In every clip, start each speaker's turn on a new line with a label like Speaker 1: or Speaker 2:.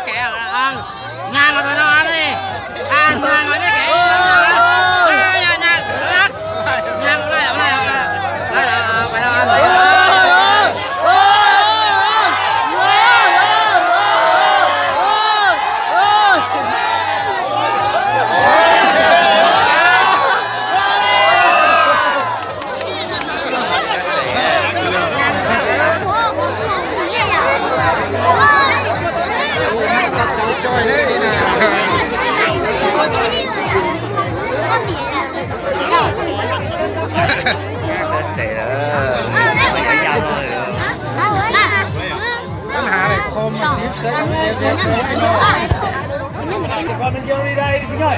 Speaker 1: kẹo ngang vào nó đi ngang vào đi kẹo ngang đây phải đâu ăn xẻ đó
Speaker 2: Anh Hà này hôm con mình vô đi đây chính ơi.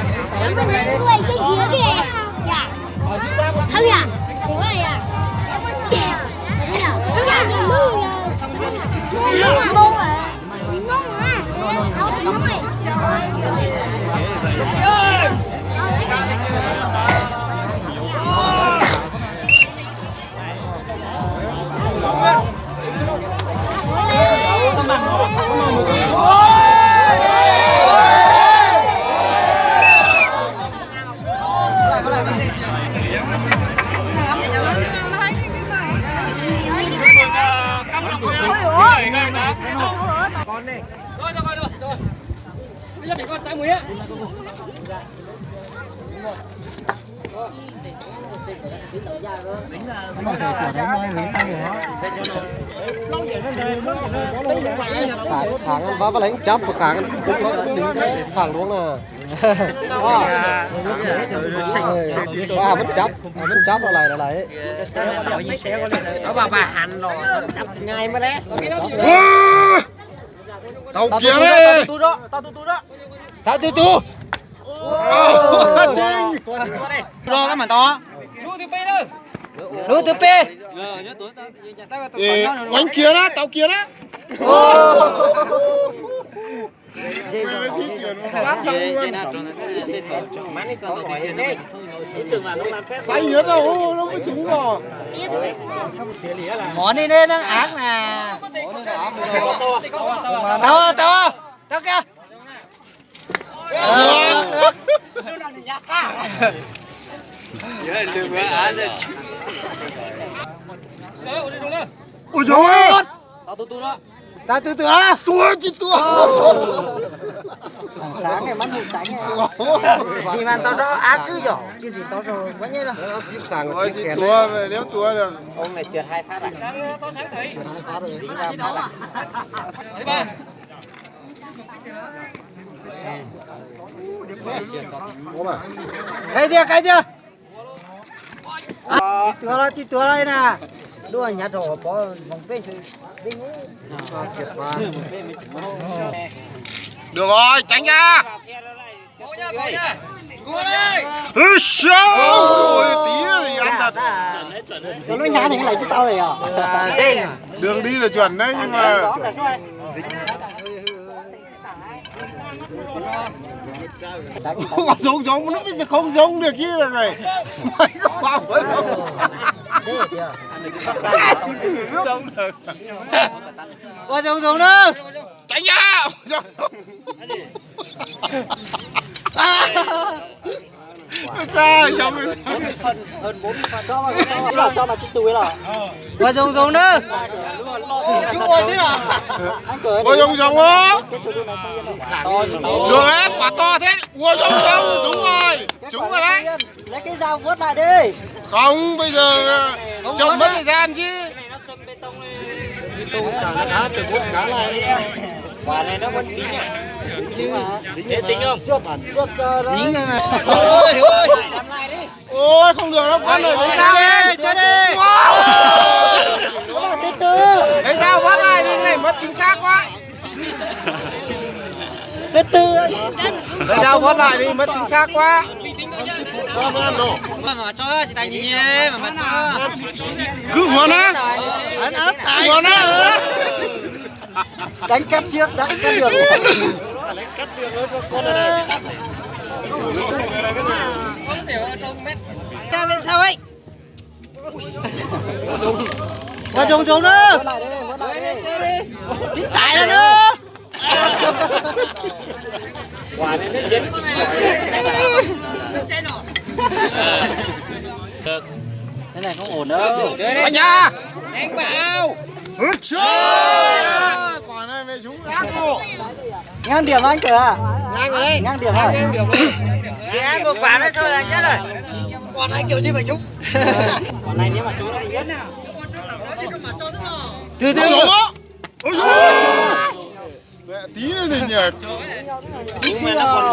Speaker 2: Con đi. Rồi. Bây giờ để con trái muối á.
Speaker 3: Thằng ăn bá lấy chắp và kháng cũng có tính thế thằng luôn nè. Wow, vẫn chấp là lại.
Speaker 1: nó bảo bà hành rồi chặt ngay mới đấy
Speaker 3: Tao kia đấy.
Speaker 2: Tao tu đó.
Speaker 3: Tao tu tu.
Speaker 1: rồi cái mà to
Speaker 2: Chú thì bây đâu.
Speaker 1: đu từ pe
Speaker 3: Quánh kia đó, tao kia đó. Say hết đâu, nó mới trúng rồi.
Speaker 1: món đi nên đang ác nè tao kia
Speaker 3: Ôi trời ơi.
Speaker 2: Tao tu đó.
Speaker 1: tao từ từ á
Speaker 3: Tua chị tua.
Speaker 1: sáng ngày mắt hụt tránh thì mà tao đó á dữ dở chứ gì tao rồi quá nhớ đâu
Speaker 3: Nó xíu thằng rồi chị tua, nếu tua được.
Speaker 1: ông này trượt 2 phát à
Speaker 2: Tao sáng thấy.
Speaker 1: cái kia chị tua đây nè đua nhặt đồ có vòng bên đi ngủ
Speaker 3: Được rồi, tránh ra.
Speaker 2: Cua đây.
Speaker 3: Ừ, sao? Ôi, tí nữa thì ăn thật.
Speaker 1: số nó nhá thì lại cho tao này à
Speaker 3: Đường đi là chuẩn đấy, nhưng mà không giống nó bây giờ không giống được chứ là này. Mày có bảo với không? Giống được.
Speaker 1: qua giống nữa
Speaker 3: Tránh ra. Xa giống
Speaker 2: Hơn 40 phần cho mà chích túi là.
Speaker 1: qua giống nữa
Speaker 3: Ủa giống á. Được đấy, quả to thế. Ủa giống, đúng rồi. Trúng rồi đấy.
Speaker 1: lấy cái dao vuốt lại đi
Speaker 3: Không, bây giờ chậm mất thời gian chứ.
Speaker 2: Quả này nó vẫn chín à? Dính tính không?
Speaker 1: dính rồi mà
Speaker 3: Ôi, không được đâu, con này lấy dao đi.
Speaker 1: cho đi từ từ
Speaker 3: Lấy dao vớt lại đi, này mất chính xác quá.
Speaker 1: từ từ
Speaker 3: Lấy dao vớt lại đi, mất chính xác quá.
Speaker 1: mà cho chị tài nhìn đi mà cho
Speaker 3: Cứ huấn á.
Speaker 1: ấn ấp tài
Speaker 3: Huấn á.
Speaker 1: đánh cắt trước đánh cắt đường
Speaker 3: Lấy cắt đường với con này này.
Speaker 1: sao ấy? Vào trùng trùng nữa. Chính tại đó nữa.
Speaker 2: Quả này nó dính.
Speaker 1: Cái này không ổn đâu.
Speaker 3: Anh nha.
Speaker 2: Đánh vào.
Speaker 3: Quả này mày trúng ác luôn.
Speaker 1: Ngang điểm anh kìa.
Speaker 3: Ngang rồi đấy.
Speaker 1: Ngang điểm rồi.
Speaker 3: Ngang điểm rồi.
Speaker 1: Chỉ ăn một quả nữa thôi là chết rồi.
Speaker 2: Quả này kiểu gì phải trúng.
Speaker 1: Quả này nếu mà trúng là chết.
Speaker 3: Từ từ. Ôi giời. Tí nữa thì nhỉ.
Speaker 1: Nhưng mà nó còn